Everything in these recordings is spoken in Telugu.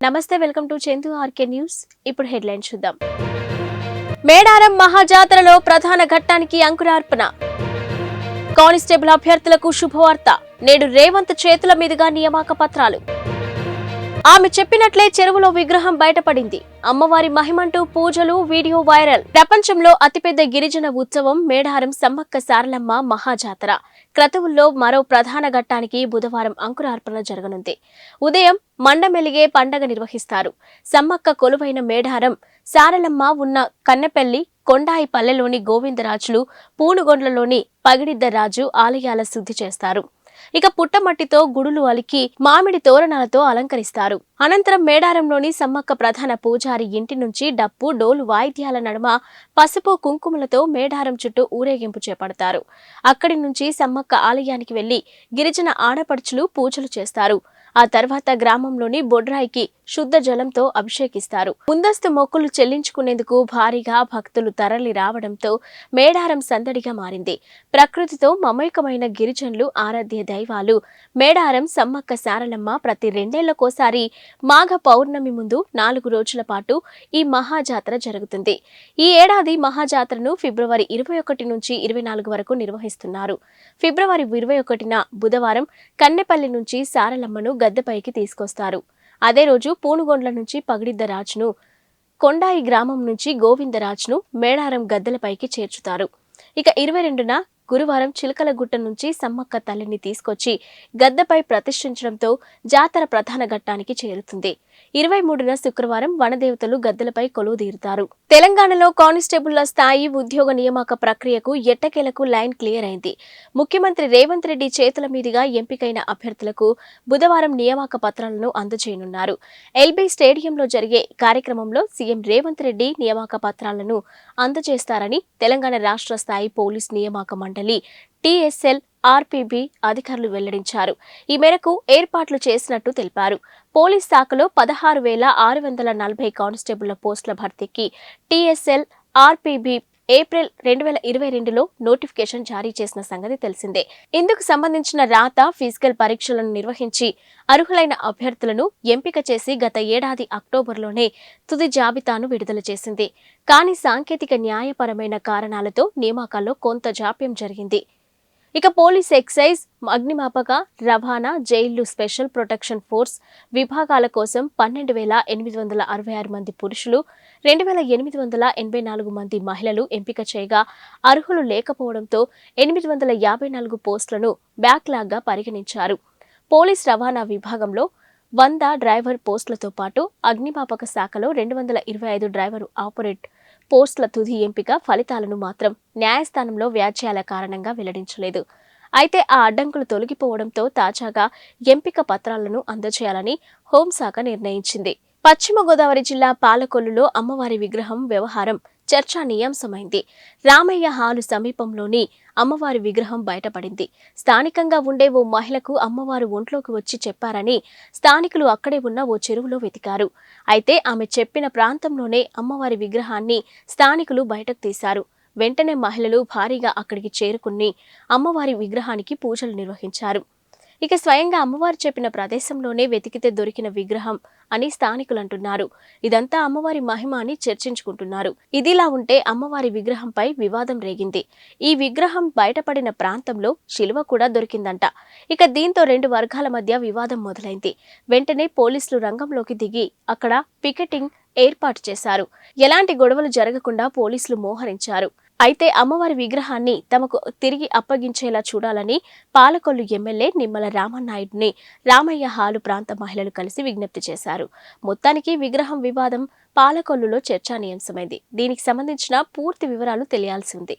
నమస్తే, welcome to Chandu RK news. ఇప్పుడు హెడ్లైన్ చూద్దాం. మేడారం మహాజాతరలో ప్రధాన ఘట్టానికి అంకురార్పణ. కానిస్టేబుల్ అభ్యర్థులకు శుభవార్త. నేడు రేవంత్ చేతుల మీదుగా నియామక పత్రాలు. ఆమె చెప్పినట్లే చెరువులో విగ్రహం బయటపడింది. అమ్మవారి మహిమంటూ పూజలు, వీడియో వైరల్. ప్రపంచంలో అతిపెద్ద గిరిజన ఉత్సవం మేడారం సమ్మక్క సారలమ్మ మహాజాతర క్రతువుల్లో మరో ప్రధాన ఘట్టానికి బుధవారం అంకురార్పణ జరగనుంది. ఉదయం మండమెలిగే పండగ నిర్వహిస్తారు. సమ్మక్క కొలువైన మేడారం సారలమ్మ ఉన్న కన్నెపల్లి, కొండాయి పల్లెలోని గోవిందరాజులు, పూనుగొండ్లలోని పగిడిద్దరాజు ఆలయాల శుద్ధి చేస్తారు. ఇక పుట్టమట్టితో గుడులు అలికి మామిడి తోరణాలతో అలంకరిస్తారు. అనంతరం మేడారంలోని సమ్మక్క ప్రధాన పూజారి ఇంటి నుంచి డప్పు, డోలు వాయిద్యాల నడుమ పసుపు, కుంకుమలతో మేడారం చుట్టూ ఊరేగింపు చేపడతారు. అక్కడి నుంచి సమ్మక్క ఆలయానికి వెళ్లి గిరిజన ఆడపడుచులు పూజలు చేస్తారు. ఆ తర్వాత గ్రామంలోని బొడ్రాయికి శుద్ధ జలంతో అభిషేకిస్తారు. ముందస్తు మొక్కులు చెల్లించుకునేందుకు భారీగా భక్తులు తరలి రావడంతో మేడారం సందడిగా మారింది. ప్రకృతితో మమైకమైన గిరిజనులు ఆరాధ్య దైవాలు మేడారం సమ్మక్క సారలమ్మ ప్రతి 2 ఏళ్లకోసారి మాఘ పౌర్ణమి ముందు 4 రోజుల పాటు ఈ మహాజాతర జరుగుతుంది. ఈ ఏడాది మహాజాతరను ఫిబ్రవరి 21 నుంచి 24 వరకు నిర్వహిస్తున్నారు. ఫిబ్రవరి 21న బుధవారం కన్నెపల్లి నుంచి సారలమ్మను గద్దెపైకి తీసుకొస్తారు. అదే రోజు పూనుగొండ్ల నుంచి పగిడిద్దరాజును, కొండాయి గ్రామం నుంచి గోవిందరాజును మేడారం గద్దెలపైకి చేర్చుతారు. ఇక 22న గురువారం చిలకలగుట్ట నుంచి సమ్మక్క తల్లిని తీసుకొచ్చి గద్దెపై ప్రతిష్ఠించడంతో జాతర ప్రధాన ఘట్టానికి చేరుతుంది. 23న శుక్రవారం వనదేవతలు గద్దెలపై కొలువుదీరుతారు. తెలంగాణలో కానిస్టేబుళ్ల స్థాయి ఉద్యోగ నియామక ప్రక్రియకు ఎట్టకేలకు లైన్ క్లియర్ అయింది. ముఖ్యమంత్రి రేవంత్ రెడ్డి చేతుల మీదుగా ఎంపికైన అభ్యర్థులకు బుధవారం నియామక పత్రాలను అందజేయనున్నారు. ఎల్బీ స్టేడియంలో జరిగే కార్యక్రమంలో సీఎం రేవంత్ రెడ్డి నియామక పత్రాలను అందజేస్తారని తెలంగాణ రాష్ట్ర స్థాయి పోలీస్ నియామక మండలి టీఎస్ఎల్ ఆర్పీబీ అధికారులు వెల్లడించారు. ఈ మేరకు ఏర్పాట్లు చేసినట్టు తెలిపారు. పోలీస్ శాఖలో 16,640 కానిస్టేబుళ్ల పోస్టుల భర్తీకి టీఎస్ఎల్ ఆర్పీబీ ఏప్రిల్ 2022లో నోటిఫికేషన్ జారీ చేసిన సంగతి తెలిసిందే. ఇందుకు సంబంధించిన రాత, ఫిజికల్ పరీక్షలను నిర్వహించి అర్హులైన అభ్యర్థులను ఎంపిక చేసి గత ఏడాది అక్టోబర్లోనే తుది జాబితాను విడుదల చేసింది. కానీ సాంకేతిక న్యాయపరమైన కారణాలతో నియామకాల్లో కొంత జాప్యం జరిగింది. ఇక పోలీస్, ఎక్సైజ్, అగ్నిమాపక, రవాణా, జైళ్లు, స్పెషల్ ప్రొటెక్షన్ ఫోర్స్ విభాగాల కోసం 12,866 మంది పురుషులు, 2,884 మంది మహిళలు ఎంపిక చేయగా అర్హులు లేకపోవడంతో 854 పోస్టులను బ్యాక్లాగ్గా పరిగణించారు. పోలీస్ రవాణా విభాగంలో 100 డ్రైవర్ పోస్టులతో పాటు అగ్నిమాపక శాఖలో 225 డ్రైవర్ ఆపరేట్ పోస్టుల తుది ఎంపిక ఫలితాలను మాత్రం న్యాయస్థానంలో వ్యాజ్యాల కారణంగా వెల్లడించలేదు. అయితే ఆ అడ్డంకులు తొలగిపోవడంతో తాజాగా ఎంపిక పత్రాలను అందజేయాలని హోంశాఖ నిర్ణయించింది. పశ్చిమ గోదావరి జిల్లా పాలకొల్లులో అమ్మవారి విగ్రహం వ్యవహారం చర్చానీయాంశమైంది. రామయ్య హాలు సమీపంలోని అమ్మవారి విగ్రహం బయటపడింది. స్థానికంగా ఉండే ఓ మహిళకు అమ్మవారు ఒంట్లోకి వచ్చి చెప్పారని స్థానికులు అక్కడే ఉన్న ఓ చెరువులో వెతికారు. అయితే ఆమె చెప్పిన ప్రాంతంలోనే అమ్మవారి విగ్రహాన్ని స్థానికులు బయటకు తీశారు. వెంటనే మహిళలు భారీగా అక్కడికి చేరుకుని అమ్మవారి విగ్రహానికి పూజలు నిర్వహించారు. ఇక స్వయంగా అమ్మవారు చెప్పిన ప్రదేశంలోనే వెతికితే దొరికిన విగ్రహం అని స్థానికులు అంటున్నారు. ఇదంతా అమ్మవారి మహిమ అని చర్చించుకుంటున్నారు. ఇదిలా ఉంటే అమ్మవారి విగ్రహంపై వివాదం రేగింది. ఈ విగ్రహం బయటపడిన ప్రాంతంలో శిలువ కూడా దొరికిందంట. ఇక దీంతో 2 వర్గాల మధ్య వివాదం మొదలైంది. వెంటనే పోలీసులు రంగంలోకి దిగి అక్కడ పికెటింగ్ ఏర్పాటు చేశారు. ఎలాంటి గొడవలు జరగకుండా పోలీసులు మోహరించారు. అయితే అమ్మవారి విగ్రహాన్ని తమకు తిరిగి అప్పగించేలా చూడాలని పాలకొల్లు ఎమ్మెల్యే నిమ్మల రామనాయుడిని రామయ్య హాలు ప్రాంత మహిళలు కలిసి విజ్ఞప్తి చేశారు. మొత్తానికి విగ్రహం వివాదం పాలకొల్లులో చర్చానీయాంశమైంది. దీనికి సంబంధించిన పూర్తి వివరాలు తెలియాల్సి ఉంది.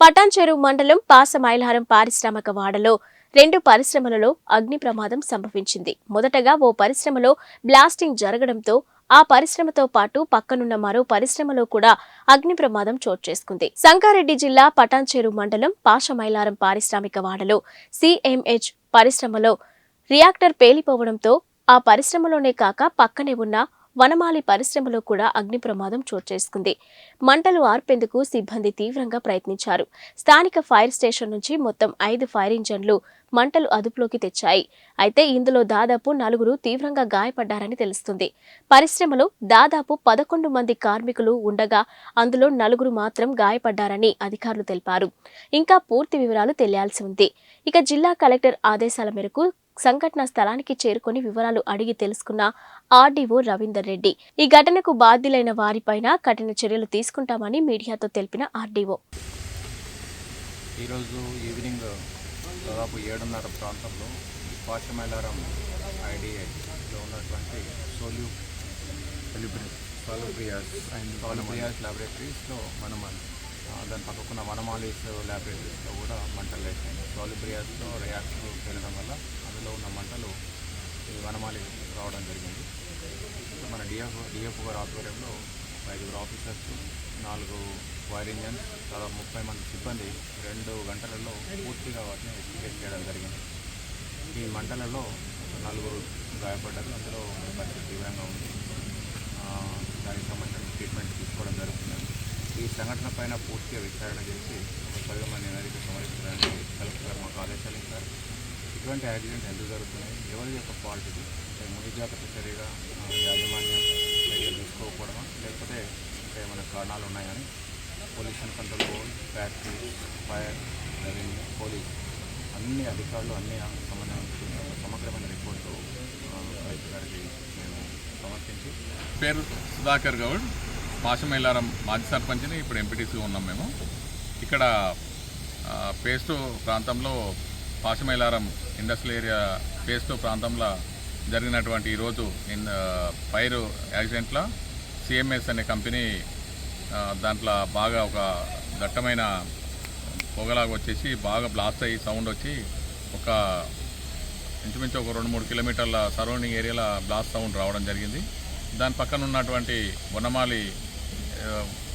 పటాన్చెరు మండలం పాసమైలారం పారిశ్రామిక వాడలో 2 పరిశ్రమలలో అగ్ని ప్రమాదం సంభవించింది. మొదటగా ఓ పరిశ్రమలో బ్లాస్టింగ్ జరగడంతో ఆ పరిశ్రమతో పాటు పక్కనున్న మరో పరిశ్రమలో కూడా అగ్ని ప్రమాదం చోటు చేసుకుంది. సంగారెడ్డి జిల్లా పటాన్చెరు మండలం పాసమైలారం పారిశ్రామిక వాడలో సిఎంహెచ్ పరిశ్రమలో రియాక్టర్ పేలిపోవడంతో ఆ పరిశ్రమలోనే కాక పక్కనే ఉన్న వనమాలి పరిశ్రమలో కూడా అగ్ని ప్రమాదం చోటు చేసుకుంది. మంటలు ఆర్పేందుకు సిబ్బంది తీవ్రంగా ప్రయత్నించారు. స్థానిక ఫైర్ స్టేషన్ నుంచి మొత్తం 5 ఫైర్ ఇంజన్లు మంటలు అదుపులోకి తెచ్చాయి. అయితే ఇందులో దాదాపు 4 తీవ్రంగా గాయపడ్డారని తెలుస్తుంది. పరిశ్రమలో దాదాపు 11 మంది కార్మికులు ఉండగా అందులో 4 మాత్రం గాయపడ్డారని అధికారులు తెలిపారు. ఇంకా పూర్తి వివరాలు తెలియాల్సి ఉంది. ఇక జిల్లా కలెక్టర్ ఆదేశాల మేరకు సంఘటన స్థలానికి చేరుకుని వివరాలు అడిగి తెలుసుకున్న ఆర్డీఓ రవీందర్ రెడ్డి ఈ ఘటనకు బాధ్యులైన వారిపైన కఠిన చర్యలు తీసుకుంటామని మీడియాతో తెలిపిన ఆర్డీఓ ఈరోజు ఈవినింగ్ దాదాపు 7:30 ప్రాంతంలో పాసమైలారం ఐడిఐలో ఉన్నటువంటి సోలుబ్రియాస్ ల్యాబొరేటరీస్లో దాని పక్కకున్న వనమాలీస్ ల్యాబొరేటరీస్లో కూడా మంటలు లేచాయి. సోలుబ్రియాస్లో రియాక్టర్ పేలడం వల్ల అందులో ఉన్న మంటలు ఈ వనమాలి రావడం జరిగింది. మన డిఎఫ్ గారి ఆధ్వర్యంలో 5 ఆఫీసర్స్, 4 ఫైర్ ఇంజన్స్, దాదాపు 30 మంది సిబ్బంది 2 గంటలలో పూర్తిగా వాటిని ఎస్టిగేట్ చేయడం జరిగింది. ఈ మంటలలో 4 గాయపడ్డారు. అందులో పరిస్థితి తీవ్రంగా ఉంది. దానికి సంబంధించిన ట్రీట్మెంట్ తీసుకోవడం జరుగుతుంది. ఈ సంఘటన పైన పూర్తిగా విచారణ చేసి ఒక 10 మంది నివేదిక సమర్పించడానికి కలెక్టర్ గారు మాకు ఆదేశాలు ఇచ్చారు. ఇటువంటి యాక్సిడెంట్స్ ఎందుకు జరుగుతున్నాయి, ఎవరి యొక్క ఫాల్ట్ ఇది, ముందు జాగ్రత్త చర్యగా యాజమాన్యం చర్యలు తీసుకోకపోవడమా, లేకపోతే ఏమైనా కారణాలు ఉన్నాయని pollution control board, factory, fire, revenue, police అన్ని అధికారులు అన్ని సంబంధించిన సమగ్రమైన రిపోర్టు కలెక్టర్ గారికి మేము సమర్పించి. పేరు సుధాకర్ గౌడ్, పాసమైలారం మాజీ సర్పంచ్ని, ఇప్పుడు ఎంపీటీసీ ఉన్నాం మేము. ఇక్కడ పేస్టో ప్రాంతంలో పాసమైలారం ఇండస్ట్రియల్ ఏరియా పేస్టో ప్రాంతంలో జరిగినటువంటి ఈరోజు ఫైర్ యాక్సిడెంట్లో సిఎంఎస్ అనే కంపెనీ దాంట్లో బాగా ఒక దట్టమైన పొగలాగా వచ్చేసి బాగా బ్లాస్ట్ అయ్యి సౌండ్ వచ్చి ఒక ఇంచుమించు ఒక 2-3 కిలోమీటర్ల సరౌండింగ్ ఏరియాలో బ్లాస్ట్ సౌండ్ రావడం జరిగింది. దాని పక్కన ఉన్నటువంటి వనమాలి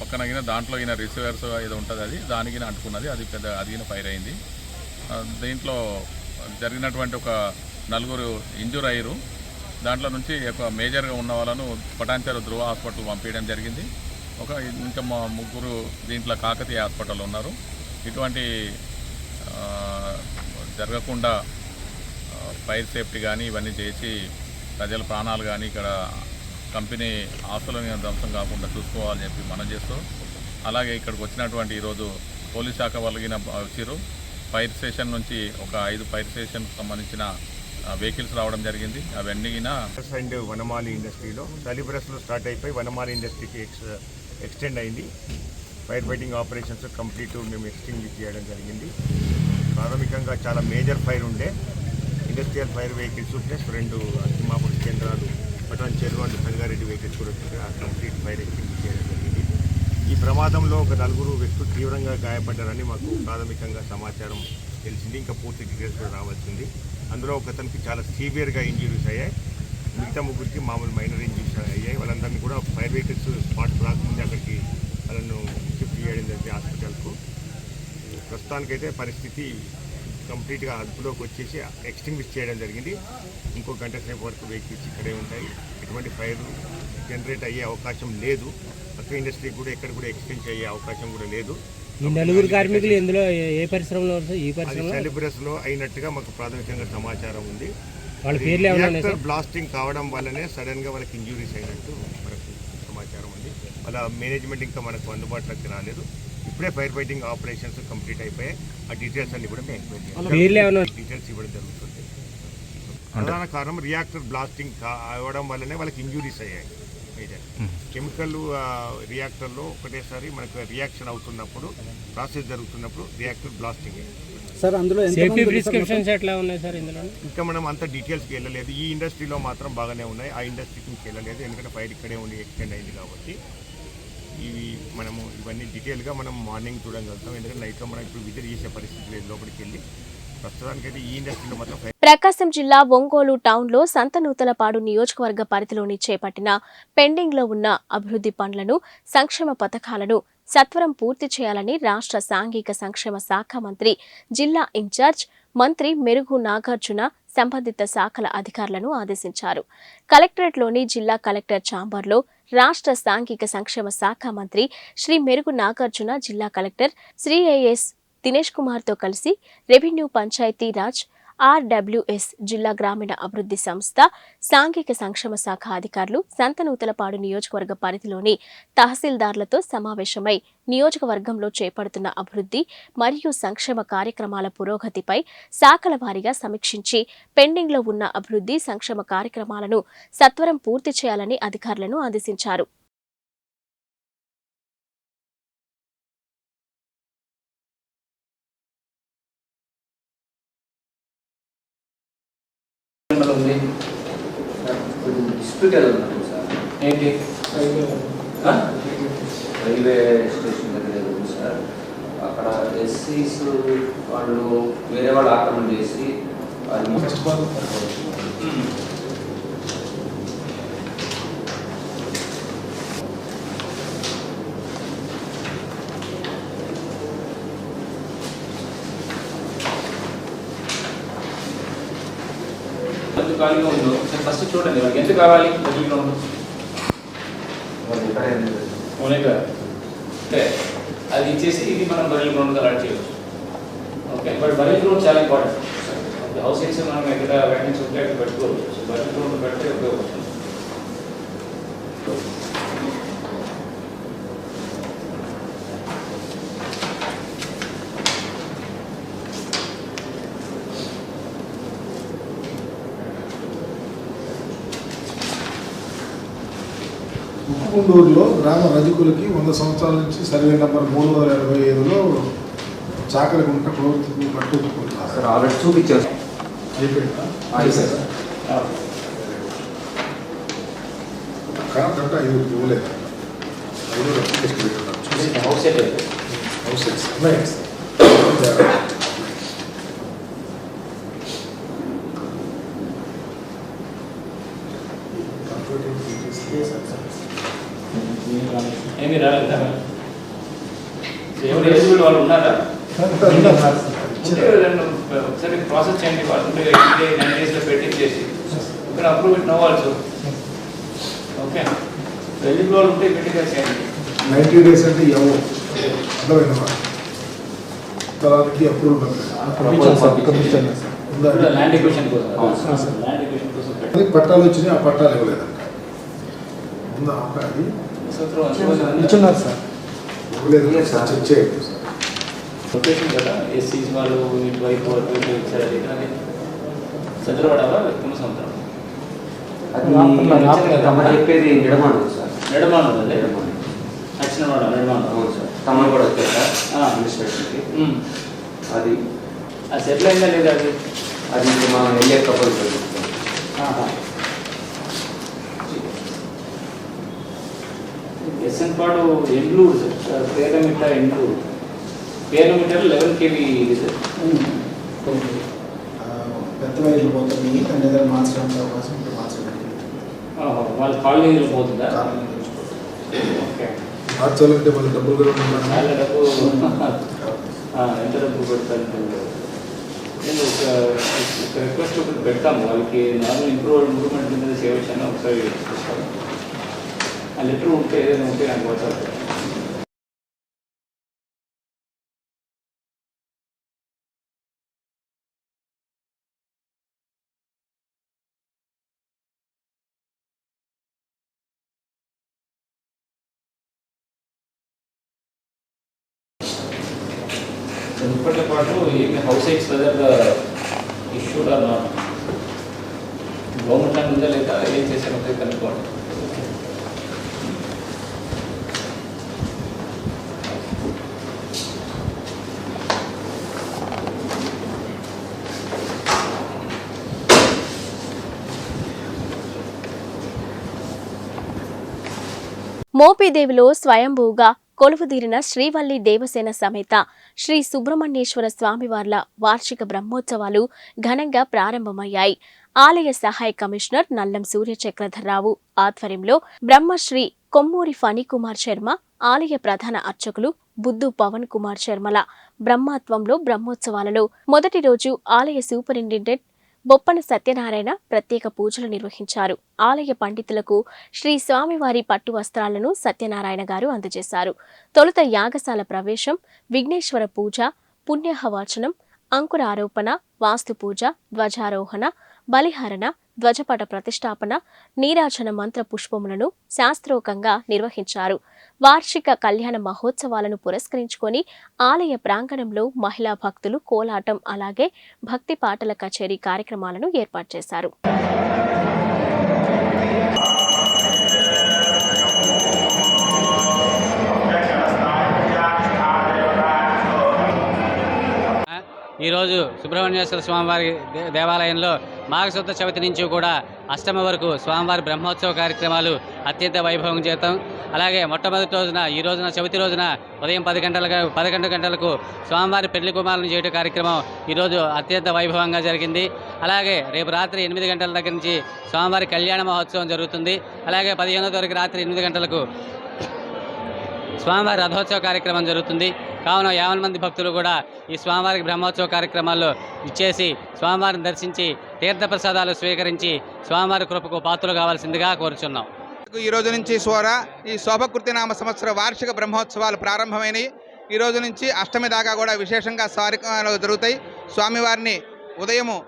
పక్కన దాంట్లో రిసీవర్స్ ఏదో ఉంటుంది, అది దానికి అంటుకున్నది, అది పెద్ద అదిగిన ఫైర్ అయింది. దీంట్లో జరిగినటువంటి ఒక 4 ఇంజూర్ అయ్యారు. దాంట్లో నుంచి ఒక మేజర్గా ఉన్న వాళ్ళను పటాన్చెరు ధృవ హాస్పిటల్ పంపించడం జరిగింది. ఇంకా 3 దీంట్లో కాకతీయ హాస్పిటల్ ఉన్నారు. ఇటువంటి జరగకుండా ఫైర్ సేఫ్టీ కానీ ఇవన్నీ చేసి ప్రజల ప్రాణాలు కానీ ఇక్కడ కంపెనీ ఆస్తులను ధ్వంసం కాకుండా చూసుకోవాలని చెప్పి మనం చేస్తూ, అలాగే ఇక్కడికి వచ్చినటువంటి ఈరోజు పోలీస్ శాఖ వాళ్ళగిన వచ్చారు. ఫైర్ స్టేషన్ నుంచి ఒక 5 ఫైర్ స్టేషన్కి సంబంధించిన వెహికల్స్ రావడం జరిగింది. అవన్నీ అండ్ వనమాలి ఇండస్ట్రీలో సలిబ్రస్లో స్టార్ట్ అయిపోయి వనమాలి ఇండస్ట్రీకి ఎక్స్టెండ్ అయింది. ఫైర్ ఫైటింగ్ ఆపరేషన్స్ కంప్లీట్ మేము ఎక్స్టింగ్విష్ చేయడం జరిగింది. ప్రాథమికంగా చాలా మేజర్ ఫైర్ ఉండే ఇండస్ట్రియల్ ఫైర్ వెహికల్స్ ప్లస్ 2 అగ్నిమాపక కేంద్రాలు పటాన్చెరు అండ్ సంగారెడ్డి వెహికల్స్ కూడా వచ్చి ఆ కంప్లీట్ ఫైర్ ఎక్స్టింగ్విష్ చేయడం జరిగింది. ఈ ప్రమాదంలో ఒక 4 వ్యక్తులు తీవ్రంగా గాయపడ్డారని మాకు ప్రాథమికంగా సమాచారం తెలిసింది. ఇంకా పూర్తి డీటెయిల్స్ కూడా రావాల్సింది. అందులో ఒకతనికి చాలా సివియర్గా ఇంజురీస్ అయ్యాయి. మిగతా 3కి మామూలు మైనర్ ఇంజురీస్ అయ్యాయి. వాళ్ళందరినీ కూడా ఫైర్ వెహికల్స్ స్పాట్ రాకముందే అక్కడికి వాళ్ళను షిఫ్ట్ చేయడం జరిగింది హాస్పిటల్కు. ప్రస్తుతానికైతే పరిస్థితి కంప్లీట్గా అదుపులోకి వచ్చేసి ఎక్స్టింగ్విష్ చేయడం జరిగింది. ఇంకో గంట సేపు వరకు వెహికల్స్ ఇక్కడే ఉంటాయి. ఎటువంటి ఫైర్ జనరేట్ అయ్యే అవకాశం లేదు. పక్క ఇండస్ట్రీకి కూడా ఎక్కడ కూడా ఎక్స్టెండ్ అయ్యే అవకాశం కూడా లేదు. ఈ 4 కార్మికులు ఎందులో ఏ పరిశ్రమలో ఈ పరిశ్రమ సెలిబ్రస్లో అయినట్టుగా మాకు ప్రాథమికంగా సమాచారం ఉంది. వాళ్ళ పేర్లు ఏమన్నా బ్లాస్టింగ్ కావడం వల్లనే సడన్గా వాళ్ళకి ఇంజురీస్ అయినట్టు మనకు సమాచారం ఉంది. వాళ్ళ మేనేజ్మెంట్ ఇంకా మనకు అందుబాటులోకి రాలేదు. ఇప్పుడే ఫైర్ ఫైటింగ్ ఆపరేషన్స్ కంప్లీట్ అయిపోయాయి. ఆ డీటెయిల్స్ అన్ని కూడా మేము డీటెయిల్స్ ఇవ్వడం జరుగుతుంది. ప్రధాన కారణం రియాక్టర్ బ్లాస్టింగ్ అవ్వడం వల్లనే వాళ్ళకి ఇంజురీస్ అయ్యాయి. కెమికల్ రియాక్టర్లో ఒకటేసారి మనకు రియాక్షన్ అవుతున్నప్పుడు ప్రాసెస్ జరుగుతున్నప్పుడు రియాక్టర్ బ్లాస్టింగ్ సార్. అందులో సేఫ్టీ ప్రిస్క్రిప్షన్స్ ఎట్లా ఉన్నాయి సార్? ఇందులో ఇంకా మనం అంత డీటెయిల్స్కి వెళ్ళలేదు. ఈ ఇండస్ట్రీలో మాత్రం బాగానే ఉన్నాయి. ఆ ఇండస్ట్రీకి ఇంకా వెళ్ళలేదు, ఎందుకంటే ఫైర్ ఇక్కడే ఉండి ఎక్స్టెండ్ అయింది కాబట్టి. ఇవి మనము ఇవన్నీ డీటెయిల్గా మనం మార్నింగ్ చూడగలుగుతాం. ఎందుకంటే నైట్లో మనం ఇప్పుడు విజిట్ చేసే పరిస్థితి లేదు లోపలికి వెళ్ళి. ప్రస్తుతానికైతే ఈ ఇండస్ట్రీలో మాత్రం ప్రకాశం జిల్లా ఒంగోలు టౌన్లో సంతనూతలపాడు నియోజకవర్గ పరిధిలోని చేపట్టిన పెండింగ్లో ఉన్న అభివృద్ధి పనులను, సంక్షేమ పథకాలను సత్వరం పూర్తి చేయాలని రాష్ట్ర సాంఘిక సంక్షేమ శాఖ మంత్రి, జిల్లా ఇన్ఛార్జ్ మంత్రి మెరుగు నాగార్జున సంబంధిత శాఖల అధికారులను ఆదేశించారు. కలెక్టరేట్లోని జిల్లా కలెక్టర్ ఛాంబర్లో రాష్ట్ర సాంఘిక సంక్షేమ శాఖ మంత్రి శ్రీ మెరుగు నాగార్జున జిల్లా కలెక్టర్ శ్రీ ఏఎస్ దినేష్ కుమార్తో కలిసి రెవెన్యూ, పంచాయతీ రాజ్, ఆర్డబ్ల్యూఎస్, జిల్లా గ్రామీణ అభివృద్ధి సంస్థ, సాంఘిక సంక్షేమ శాఖ అధికారులు సంతనూతలపాడు నియోజకవర్గ పరిధిలోని తహసీల్దార్లతో సమావేశమై నియోజకవర్గంలో చేపడుతున్న అభివృద్ధి మరియు సంక్షేమ కార్యక్రమాల పురోగతిపై శాఖల వారీగా సమీక్షించి పెండింగ్లో ఉన్న అభివృద్ధి, సంక్షేమ కార్యక్రమాలను సత్వరం పూర్తి చేయాలని అధికారులను ఆదేశించారు. డిస్ప్యూట్ ఎలా ఉంటుంది సార్? ఏంటి రైల్వే స్టేషన్ దగ్గర ఉంది సార్. అక్కడ ఎస్సీస్ వాళ్ళు వేరే వాళ్ళు ఆక్రమణ చేసి ఎంత ఖాళీగా ఉందో ఫస్ట్ చూడండి. వాళ్ళకి ఎంత కావాలి ఖాళీగా ఉందో అంటే అది ఇచ్చేసి ఇది మనం బరిల్ గ్రౌండ్గా అలాట్ చేయవచ్చు. ఓకే, బట్ బరిల్ గ్రౌండ్ చాలా ఇంపార్టెంట్. హౌసింగ్స్ మనం ఎక్కడ వ్యాకెన్సీ ఉంటే అక్కడ పెట్టుకోవచ్చు. సో బరిల్ గ్రౌండ్ పెడితే ఉపయోగపడుతుంది. ఉప్పుకుండూరులో గ్రామ రజకులకి 100 సంవత్సరాల నుంచి సర్వే నెంబర్ 385లో చాకలి గుంట ప్రవృత్తికి పట్టుకుంటున్నారు. సార్ ఆల్రెడీ చూపించారు. అయిపోయిందా? కరెక్ట్ 5 ఇవ్వలేదు. 5 అప్లికేషన్ పెట్టుకున్నారు. హౌసెస్ ఏమి రాలేదా? ఎవరు ఎలిజిబుల్ వాళ్ళు ఉన్నారా? ఒకసారి ప్రాసెస్ చేయండి. వాళ్ళు 9 డేస్లో పెట్టి చేసి ఇక్కడ approve it no also. Okay, eligible వాళ్ళు ఉంటే పెట్టిగా చేయండి. 90 డేస్ అంటే ఎవరు అర్థమైందా? తలానికి అప్రూవల్ ల్యాండ్ ఎక్విజిషన్ కోసం పట్టాలు వచ్చినాయి. ఆ పట్టాలు ఇవ్వలేదంట. ఉందా అది ఇచ్చున్నారు సార్? ఇవ్వలేదు సార్. చెక్ చేయండి సార్. లొకేషన్ కదా ఎస్సీస్ వాళ్ళు ఇటువైపు ఇచ్చారు. చంద్రవాడవా వ్యక్తుల సొంతం చెప్పేది నిడమాను సార్. నిడమాను నచ్చినవాడ నిడమాను. అవును సార్. తమను కూడా వచ్చారు సార్ అడ్మినిస్ట్రేషన్కి. అది సెటిల్ అయిందా లేదా? అది మా వెళ్ళే కబుల్ ఎస్ఎన్పాడు ఎండ్లూరు సార్, పేరమిట్ట ఎండ్లూరు. పేరమిట్టలో 11 kV ఇది సార్. పెద్ద వైర్లు పోతున్నాయి, దాని ఏదైనా మార్చడానికి అవకాశం ఉంటే మార్చడానికి వాళ్ళ కాలనీలో పోతుందా? ఓకే. మార్చాలంటే మళ్ళీ డబ్బులు కూడా ఉండాలి. చాలా డబ్బు ఎంత డబ్బు పెడతారంటే నేను ఒక రిక్వెస్ట్ ఒకటి పెడతాము వాళ్ళకి. నార్మల్ ఇంప్రూవ్మెంట్ మీద చేయవచ్చని ఒకసారి చూస్తాను. ఆ లెటర్ ఉంటే ఏదైనా ఉంటే నాకు వాట్సాప్. ఇప్పటితో పాటు ఏమి house sites whether issued or not, government ఉందా లేదా ఏం చేశారో కనుక్కోండి. మోపిదేవిలో స్వయంభూగా కొలువుదీరిన శ్రీవల్లి దేవసేన సమేత శ్రీ సుబ్రహ్మణ్యేశ్వర స్వామివార్ల వార్షిక బ్రహ్మోత్సవాలు ఘనంగా ప్రారంభమయ్యాయి. ఆలయ సహాయ కమిషనర్ నల్లం సూర్యచక్రధర్రావు ఆధ్వర్యంలో బ్రహ్మశ్రీ కొమ్మూరి ఫణికుమార్ శర్మ, ఆలయ ప్రధాన అర్చకులు బుద్దు పవన్ కుమార్ శర్మల బ్రహ్మత్వంలో బ్రహ్మోత్సవాలలో మొదటి రోజు ఆలయ సూపరింటెండెంట్ బొప్పన సత్యనారాయణ ప్రత్యేక పూజలు నిర్వహించారు. ఆలయ పండితులకు శ్రీ స్వామివారి పట్టు వస్త్రాలను సత్యనారాయణ గారు అందజేశారు. తొలుత యాగశాల ప్రవేశం, విఘ్నేశ్వర పూజ, పుణ్యహవాచనం, అంకురారోపణ, వాస్తు పూజ, ధ్వజారోహణ, బలిహరణ, ధ్వజపట ప్రతిష్టాపన, నీరాజన మంత్ర పుష్పములను శాస్త్రోక్తంగా నిర్వహించారు. వార్షిక కళ్యాణ మహోత్సవాలను పురస్కరించుకొని ఆలయ ప్రాంగణంలో మహిళా భక్తులు కోలాటం, అలాగే భక్తి పాటల కచేరీ కార్యక్రమాలను ఏర్పాటు చేశారు. ఈరోజు సుబ్రహ్మణ్యేశ్వర స్వామివారి దేవాలయంలో మాఘశుద్ధ చవితి నుంచి కూడా అష్టమి వరకు స్వామివారి బ్రహ్మోత్సవ కార్యక్రమాలు అత్యంత వైభవం చేస్తాం. అలాగే మొట్టమొదటి రోజున ఈ రోజున చవితి రోజున ఉదయం 11 గంటలకు స్వామివారి పెళ్లి కుమారులను చేయడం కార్యక్రమం ఈరోజు అత్యంత వైభవంగా జరిగింది. అలాగే రేపు రాత్రి 8 గంటల దగ్గర నుంచి స్వామివారి కళ్యాణ మహోత్సవం జరుగుతుంది. అలాగే 15వ తారీఖు రాత్రి 8 గంటలకు స్వామివారి రథోత్సవ కార్యక్రమం జరుగుతుంది. కావున 50 మంది భక్తులు కూడా ఈ స్వామివారికి బ్రహ్మోత్సవ కార్యక్రమాల్లో ఇచ్చేసి స్వామివారిని దర్శించి తీర్థప్రసాదాలు స్వీకరించి స్వామివారి కృపకు పాత్రలు కావాల్సిందిగా కోరుచున్నాం. ఈ రోజు నుంచి ఈ శోభకృతి నామ సంవత్సర వార్షిక బ్రహ్మోత్సవాలు ప్రారంభమైనవి. ఈ రోజు నుంచి అష్టమి దాకా కూడా విశేషంగా కార్యక్రమాలు జరుగుతాయి. స్వామివారిని ఉదయము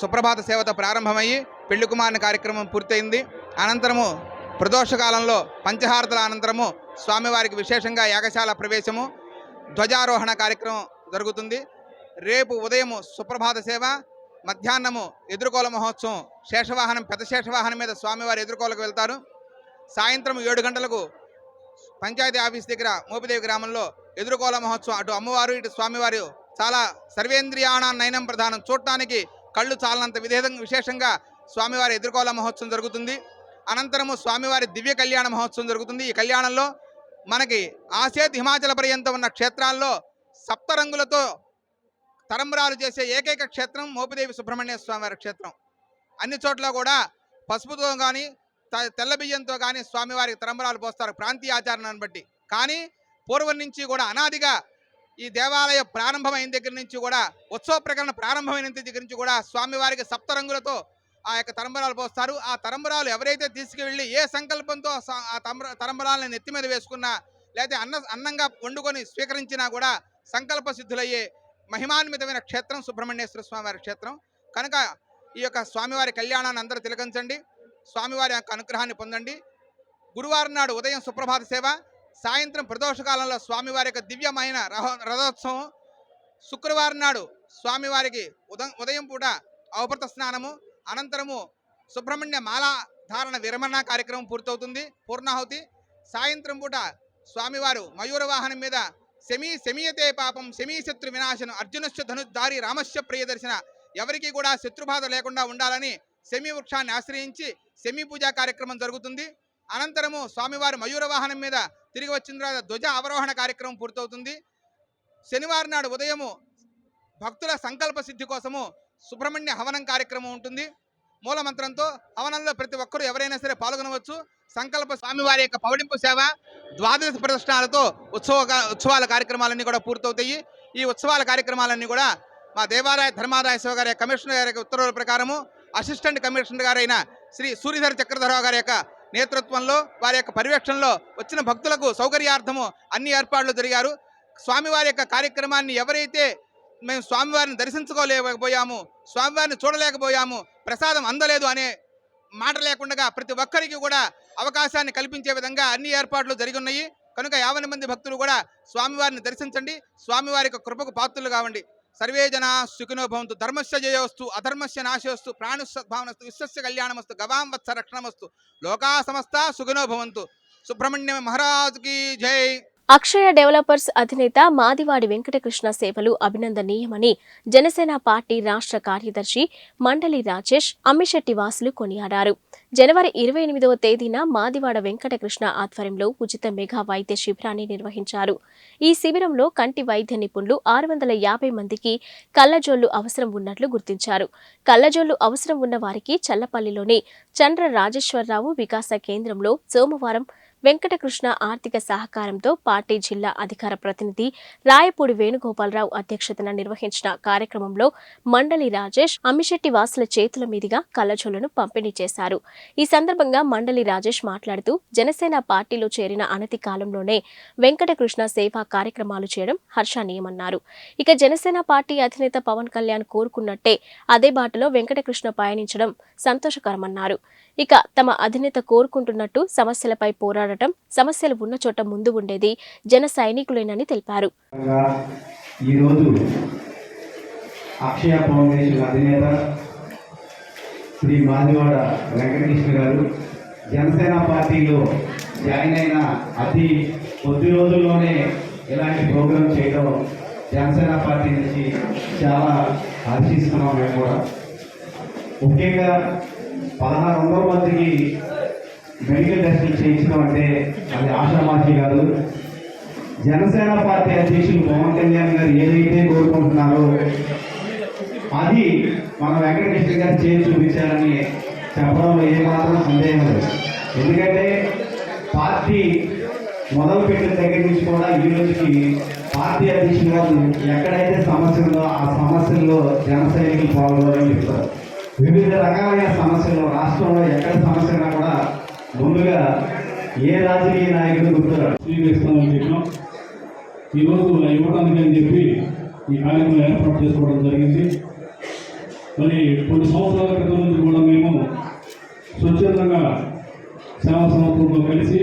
సుప్రభాత సేవతో ప్రారంభమయ్యి పెళ్లి కుమారుని కార్యక్రమం పూర్తయింది. అనంతరము ప్రదోషకాలంలో పంచహారతుల అనంతరము స్వామివారికి విశేషంగా యాగశాల ప్రవేశము, ధ్వజారోహణ కార్యక్రమం జరుగుతుంది. రేపు ఉదయము సుప్రభాత సేవ, మధ్యాహ్నము ఎదుర్కోల మహోత్సవం, శేషవాహనం పెద్ద శేషవాహనం మీద స్వామివారి ఎదుర్కోలకు వెళ్తారు. సాయంత్రం 7 గంటలకు పంచాయతీ ఆఫీస్ దగ్గర మోపిదేవి గ్రామంలో ఎదుర్కోల మహోత్సవం. అటు అమ్మవారు ఇటు స్వామివారు చాలా సర్వేంద్రియాణ నయనం ప్రధానం, చూడటానికి కళ్ళు చాలనంత విశేషంగా స్వామివారి ఎదుర్కోల మహోత్సవం జరుగుతుంది. అనంతరము స్వామివారి దివ్య కళ్యాణ మహోత్సవం జరుగుతుంది. ఈ కళ్యాణంలో మనకి ఆసేత్ హిమాచల పర్యంతం ఉన్న క్షేత్రాల్లో సప్తరంగులతో తరంబరాలు చేసే ఏకైక క్షేత్రం మోపిదేవి సుబ్రహ్మణ్య స్వామివారి క్షేత్రం. అన్ని చోట్ల కూడా పసుపుతో కానీ తెల్ల బియ్యంతో కానీ స్వామివారికి తరంబరాలు పోస్తారు ప్రాంతీయ ఆచారాన్ని బట్టి. కానీ పూర్వం నుంచి కూడా అనాదిగా ఈ దేవాలయ ప్రారంభమైన దగ్గర నుంచి కూడా ఉత్సవ ప్రకరణ ప్రారంభమైన దగ్గర నుంచి కూడా స్వామివారికి సప్తరంగులతో ఆ యొక్క తరంబరాలు పోస్తారు. ఆ తరంబరాలు ఎవరైతే తీసుకువెళ్ళి ఏ సంకల్పంతో ఆ తరంబరాలను నెత్తి మీద వేసుకున్నా, లేకపోతే అన్నంగా వండుకొని స్వీకరించినా కూడా సంకల్ప సిద్ధులయ్యే మహిమాన్వితమైన క్షేత్రం సుబ్రహ్మణ్యేశ్వర స్వామివారి క్షేత్రం. కనుక ఈ యొక్క స్వామివారి కళ్యాణాన్ని అందరూ తిలకించండి, స్వామివారి యొక్క అనుగ్రహాన్ని పొందండి. గురువారం నాడు ఉదయం సుప్రభాత సేవ, సాయంత్రం ప్రదోషకాలంలో స్వామివారి యొక్క దివ్యమైన రథోత్సవం, శుక్రవారం నాడు స్వామివారికి ఉదయం పూట అవభృత స్నానము, అనంతరము సుబ్రహ్మణ్య మాలా ధారణ విరమణ కార్యక్రమం పూర్తవుతుంది, పూర్ణాహుతి. సాయంత్రం పూట స్వామివారు మయూర వాహనం మీద శమీయతే పాపం శమీశత్రు వినాశనం అర్జునశ్చ ధనుద్ధారి రామశ్చ ప్రియదర్శన, ఎవరికి కూడా శత్రుబాధ లేకుండా ఉండాలని శమీ వృక్షాన్ని ఆశ్రయించి శమీ పూజా కార్యక్రమం జరుగుతుంది. అనంతరము స్వామివారి మయూర వాహనం మీద తిరిగి వచ్చిన తర్వాత ధ్వజ అవరోహణ కార్యక్రమం పూర్తవుతుంది. శనివారం నాడు ఉదయము భక్తుల సంకల్ప సిద్ధి కోసము సుబ్రహ్మణ్య హవనం కార్యక్రమం ఉంటుంది. మూలమంత్రంతో హవనంలో ప్రతి ఒక్కరూ ఎవరైనా సరే పాల్గొనవచ్చు. సంకల్ప స్వామివారి యొక్క పవడింపు సేవ, ద్వాదశ ప్రదర్శనాలతో ఉత్సవాల కార్యక్రమాలన్నీ కూడా పూర్తవుతాయి. ఈ ఉత్సవాల కార్యక్రమాలన్నీ కూడా మా దేవాదాయ ధర్మాదాయ సేవ గారి కమిషనర్ గారి ఉత్తర్వుల ప్రకారము అసిస్టెంట్ కమిషనర్ గారైన శ్రీ సూర్యధర చక్రధరరావు గారి యొక్క నేతృత్వంలో, వారి యొక్క పర్యవేక్షణలో వచ్చిన భక్తులకు సౌకర్యార్థము అన్ని ఏర్పాట్లు జరిగారు. స్వామివారి యొక్క కార్యక్రమాన్ని ఎవరైతే మేము స్వామివారిని దర్శించుకోలేకపోయాము, స్వామివారిని చూడలేకపోయాము, ప్రసాదం అందలేదు అనే మాట లేకుండా ప్రతి ఒక్కరికి కూడా అవకాశాన్ని కల్పించే విధంగా అన్ని ఏర్పాట్లు జరిగి ఉన్నాయి. కనుక 50 మంది భక్తులు కూడా స్వామివారిని దర్శించండి, స్వామివారి యొక్క కృపకు పాత్రలు కావండి. సర్వే జనా సుఖినో భవంతు, ధర్మస్య జయోస్తు, అధర్మస్య నాశోస్తు, ప్రాణుసద్భావనస్తు, విశ్వస్య కళ్యాణమస్తు, గవాం వత్స రక్షణమస్తు, లోకా సమస్త సుఖినో భవంతు. సుబ్రహ్మణ్య మహారాజుకి జై. అక్షయ డెవలపర్స్ అధినేత మాదివాడి వెంకటకృష్ణ సేవలు అభినందనీయమని జనసేన పార్టీ రాష్ట్ర కార్యదర్శి మండలి రాజేష్, అమ్మిశెట్టి వాసులు కొనియాడారు. జనవరి 28వ తేదీన మాదివాడ వెంకటకృష్ణ ఆధ్వర్యంలో ఉచిత మెగా వైద్య శిబిరాన్ని నిర్వహించారు. ఈ శిబిరంలో కంటి వైద్య నిపుణులు 650 మందికి కళ్లజోళ్లు అవసరం ఉన్నట్లు గుర్తించారు. కళ్లజోళ్లు అవసరం ఉన్న వారికి చల్లపల్లిలోని చంద్ర రాజేశ్వరరావు వికాస కేంద్రంలో సోమవారం వెంకటకృష్ణ ఆర్థిక సహకారంతో పార్టీ జిల్లా అధికార ప్రతినిధి రాయపూడి వేణుగోపాలరావు అధ్యక్షతన నిర్వహించిన కార్యక్రమంలో మండలి రాజేష్, అమ్మిశెట్టి వాసుల చేతుల మీదుగా కళ్లజోళ్లను పంపిణీ చేశారు. ఈ సందర్భంగా మండలి రాజేష్ మాట్లాడుతూ జనసేన పార్టీలో చేరిన అనతి కాలంలోనే వెంకటకృష్ణ సేవా కార్యక్రమాలు చేయడం హర్షణీయమన్నారు. ఇక జనసేన పార్టీ అధినేత పవన్ కళ్యాణ్ కోరుకున్నట్టే అదే బాటలో వెంకటకృష్ణ పయనించడం సంతోషకరమన్నారు. ఇక తమ అధినేత కోరుకుంటున్నట్టు సమస్యలపై పోరాడటం, సమస్యలు ఉన్న చోట ముందు ఉండేది జన సైనికులేనని తెలిపారు. ఈరోజు అక్షయ ఫౌండేషన్ అధినేత శ్రీ మాదివాడ వెంకటకృష్ణ గారు జనసేన పార్టీలో జాయిన్ అయిన అతి కొద్ది రోజుల్లోనే ఇలాంటి ప్రోగ్రాం చేయడం జనసేన పార్టీ నుంచి చాలా హర్షిస్తున్నాం. మేము కూడా ముఖ్యంగా 1600 మందికి మెడికల్ టెస్టులు చేయించడం అంటే అది ఆషామాషి కాదు. జనసేన పార్టీ అధ్యక్షులు పవన్ కళ్యాణ్ గారు ఏదైతే కోరుకుంటున్నారో అది మన వెంకటకృష్ణ గారు చేసి చూపించారని చెప్పడంలో ఏమాత్రం సందేహం లేదు. ఎందుకంటే పార్టీ మొదలుపెట్టిన దగ్గర నుంచి కూడా ఈ రోజుకి పార్టీ అధ్యక్షులు గారు ఎక్కడైతే సమస్య ఉందో ఆ సమస్యల్లో జన సైనికులు పాల్గొనాలని చెప్తారు. వివిధ రకాలైన సమస్యలు రాష్ట్రంలో ఎక్కడ సమస్యగా కూడా ముందుగా ఏ రాజకీయ నాయకుడు గుర్తురాడు స్వీకరిస్తామని చెప్పినాం. ఈరోజు ఇవ్వడానికి అని చెప్పి ఈ కార్యక్రమం ఏర్పాటు చేసుకోవడం జరిగింది. మరి కొన్ని సంవత్సరాల క్రితం నుంచి కూడా మేము స్వచ్ఛందంగా సేవా సంస్థలతో కలిసి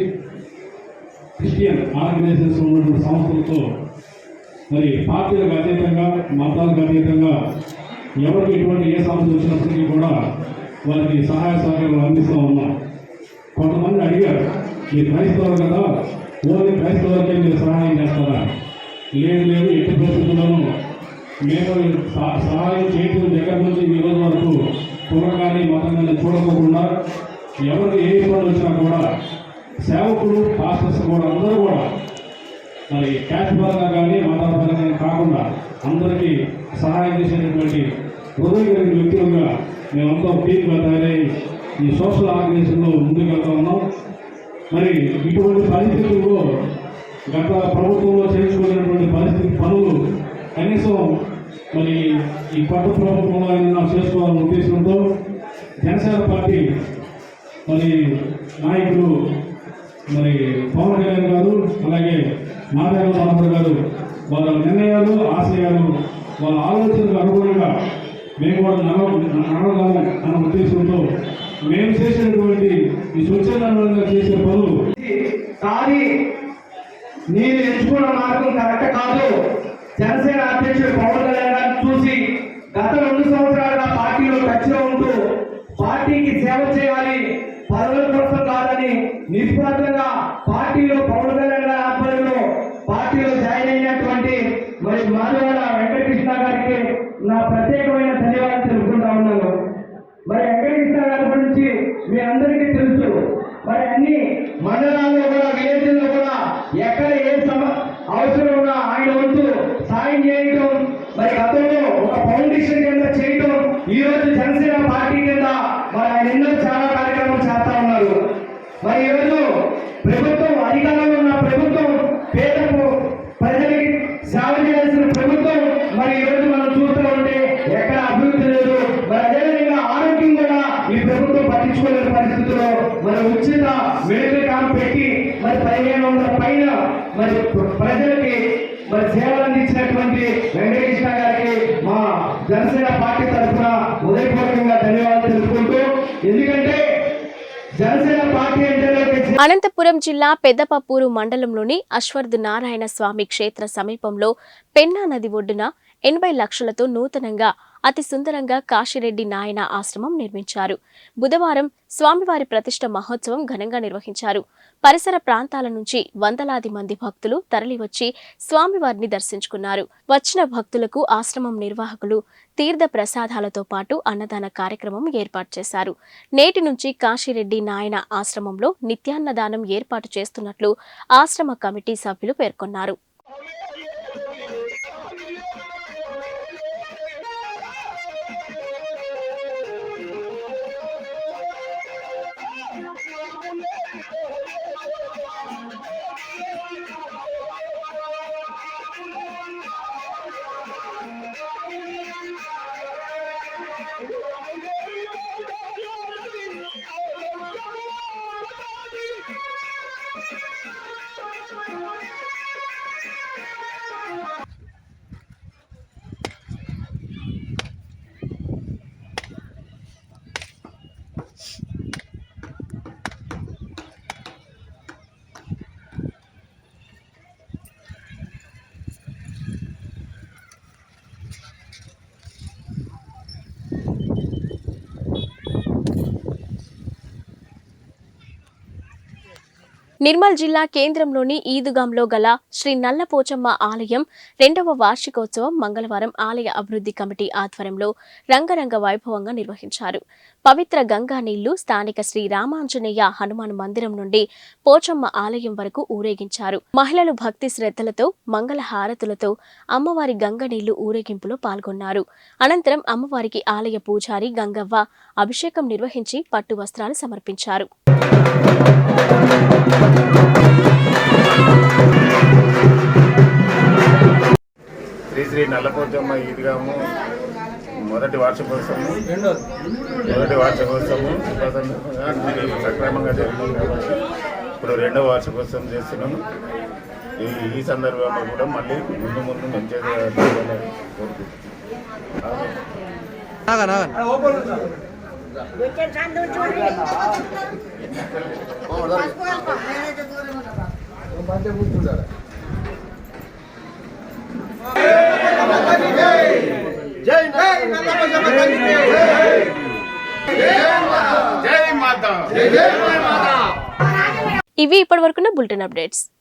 క్రిస్టియన్ ఆర్గనైజేషన్స్ ఉన్నటువంటి సంస్థలతో మరి పార్టీలకు అతీతంగా, మతాలకు అతీతంగా ఎవరికి ఎటువంటి ఏ సమస్య వచ్చినప్పటికీ కూడా వారికి సహాయ సహకారాలు అందిస్తూ ఉన్నాం. కొంతమంది అడిగారు, ఈ క్రైస్తవులు కదా, ఓన్లీ క్రైస్తవులకే మీరు సహాయం చేస్తారా? లేదు, ఎట్టి పరిస్థితుల్లోనూ మేము సహాయం చేయడం దగ్గర నుంచి ఈ రోజు వరకు కులకాన్ని మతంగా చూడకోకుండా ఎవరికి ఏ ఇబ్బంది వచ్చినా కూడా సేవకులు, పాస్టర్స్ కూడా అందరూ కూడా మరి క్యాష్ పరంగా కానీ మతాల పరంగా కాకుండా అందరికీ సహాయం చేసేటటువంటి హృదయ కలిగిన వ్యక్తులుగా మేమంతా టీమ్గా తయారై ఈ సోషల్ ఆర్గనైజేషన్లో ముందుకెళ్తా ఉన్నాం. మరి ఇటువంటి పరిస్థితుల్లో గత ప్రభుత్వంలో చేయించుకునేటువంటి పరిస్థితి పనులు కనీసం మరి ఈ కొత్త ప్రభుత్వంలో అయినా చేసుకోవాలనే ఉద్దేశంతో జనసేన పార్టీ మరి నాయకులు మరి పవన్ కళ్యాణ్ గారు, అలాగే నారాయణ మనోహర్ గారు వాళ్ళ నిర్ణయాలు, ఆశయాలు, వాళ్ళ ఆలోచనలకు అనుగుణంగా మేము కూడా నడవగలము అన్న ఉద్దేశంతో మేము చేసినటువంటి ఈ స్వచ్ఛందంగా చేసే పనులు. కానీ నేను ఎంచుకున్న మార్గం కరెక్ట్ కాదు. జనసేన అధ్యక్షుడు పవన్ కళ్యాణ్ గారిని చూసి గత 2 సంవత్సరాలుగా పార్టీలో టచ్లో ఉంటూ పార్టీకి సేవ చేయాలి, పదవుల కోసం కాదని నిస్వార్థంగా పార్టీలో పవన్ కళ్యాణ్ గారి ఆధ్వర్యంలో పార్టీలో జాయిన్ అయినటువంటి మరి మాదివాడ వెంకటకృష్ణ గారికి నా ప్రత్యేకమైన ధన్యవాదాలు తెలుపుకుంటా ఉన్నాను. మరి వెంకటకృష్ణ గారి గురించి మీ అందరికీ తెలుసు. మరి అన్ని చేయటం, మరి గతంలో ఒక ఫౌండేషన్ కింద చేయటం, ఈ రోజు జనసేన పార్టీ కింద మరి ఆయన ఎన్నో చాలా కార్యక్రమాలు చేస్తా ఉన్నారు. మరి ఈరోజు ప్రభుత్వం, అధికారంలో ఉన్న ప్రభుత్వం, పేదకు ప్రజలకి సేవ చేయాల్సిన ప్రభుత్వం, మరి ఈరోజు మనం చూస్తూ ఉంటే ఎక్కడ అభివృద్ధి లేదు. మరి అదేవిధంగా ఆరోగ్యం కూడా ఈ ప్రభుత్వం పట్టించుకోలేని పరిస్థితుల్లో మరి ఉచిత మెడికల్ క్యాంప్ పెట్టి మరి 1500 పైన మరి ప్రజలకి మరి సేవలు అందించినటువంటి వెంకటకృష్ణ గారికి మా జనసేన పార్టీ తరఫున హృదయపూర్వకంగా ధన్యవాదాలు తెలుపుకుంటూ, ఎందుకంటే జనసేన పార్టీ అంటే అనంతపురం జిల్లా పెద్దపప్పూరు మండలంలోని అశ్వర్ధ్ నారాయణ స్వామి క్షేత్ర సమీపంలో పెన్నా నది ఒడ్డున 80 లక్షలతో నూతనంగా అతి సుందరంగా కాశిరెడ్డి నాయన ఆశ్రమం నిర్మించారు. బుధవారం స్వామివారి ప్రతిష్ఠ మహోత్సవం ఘనంగా నిర్వహించారు. పరిసర ప్రాంతాల నుంచి వందలాది మంది భక్తులు తరలివచ్చి స్వామివారిని దర్శించుకున్నారు. వచ్చిన భక్తులకు ఆశ్రమం నిర్వాహకులు తీర్థ ప్రసాదాలతో పాటు అన్నదాన కార్యక్రమం ఏర్పాటు చేశారు. నేటి నుంచి కాశిరెడ్డి నాయన ఆశ్రమంలో నిత్యాన్నదానం ఏర్పాటు చేస్తున్నట్లు ఆశ్రమ కమిటీ సభ్యులు పేర్కొన్నారు. నిర్మల్ జిల్లా కేంద్రంలోని ఈదుగాంలో గల శ్రీ నల్లపోచమ్మ ఆలయం 2వ వార్షికోత్సవం మంగళవారం ఆలయ అభివృద్ధి కమిటీ ఆధ్వర్యంలో రంగరంగ వైభవంగా నిర్వహించారు. పవిత్ర గంగా నీళ్లు స్థానిక శ్రీ రామాంజనేయ హనుమాన్ మందిరం నుండి పోచమ్మ ఆలయం వరకు ఊరేగించారు. మహిళలు భక్తి శ్రద్ధలతో మంగళ హారతులతో అమ్మవారి గంగ నీళ్లు ఊరేగింపులో పాల్గొన్నారు. అనంతరం అమ్మవారికి ఆలయ పూజారి గంగవ్వ అభిషేకం నిర్వహించి పట్టు వస్త్రాలు సమర్పించారు. శ్రీ శ్రీ నల్లపోచమ్మ ఈద్గాము మొదటి వార్షికోత్సవము సక్రమంగా జరిగింది కాబట్టి ఇప్పుడు 2వ వార్షికోత్సవం చేస్తున్నాము. ఈ సందర్భంలో కూడా మళ్ళీ ముందు మంచిగా ఇవి ఇప్పటివరకున్న బులెటిన్ అప్డేట్స్.